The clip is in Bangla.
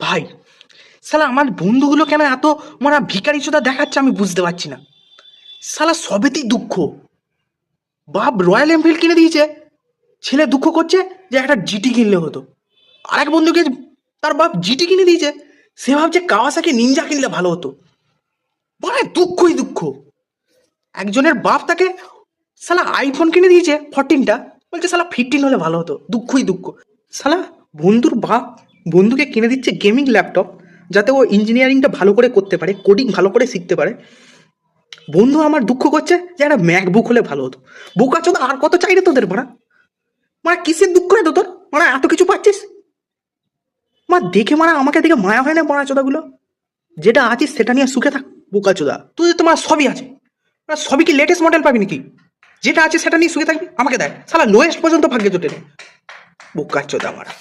ভাই শালা আমার বন্ধুগুলো কেন এত ভিখারি চোদা দেখাচ্ছে আমি বুঝতে পারছি না। শালা সবেতেই দুঃখ। বাপ রয়্যাল এনফিল্ড কিনে দিয়েছে, ছেলে দুঃখ করছে যে একটা জিটি কিনলে হতো। আরেক বন্ধুকে তার বাপ জিটি কিনে দিয়েছে, সে ভাবছে কাওয়াসাকি নিনজা কিনলে ভালো হতো। দুঃখই দুঃখ। একজনের বাপ তাকে শালা আইফোন কিনে দিয়েছে 14টা, বলছে শালা 15 হলে ভালো হতো। দুঃখই দুঃখ। শালা বন্ধুর বাপ বন্ধুকে কিনে দিচ্ছে গেমিং ল্যাপটপ, যাতে ও ইঞ্জিনিয়ারিংটা ভালো করে করতে পারে, কোডিং ভালো করে শিখতে পারে। বন্ধু আমার দুঃখ করছে যে একটা ম্যাকবুক হলে ভালো হতো। বোকা চোদা, আর কত চাই রে তোদের মারা? কিসের দুঃখ রে তোর? এত কিছু পাচ্ছিস? দেখে আমাকে দেখে মায়া হয় না চোদাগুলো? যেটা আছিস সেটা নিয়ে সুখে থাক বোকা চোদা। তুই তোমার সবই আছে, সবই কি লেটেস্ট মডেল পাবি নাকি? যেটা আছে সেটা নিয়ে সুখে থাকবি, আমাকে দেয় শালা লোয়েস্ট পর্যন্ত ভাগ্যে জোটে বোকা চোদা মারা।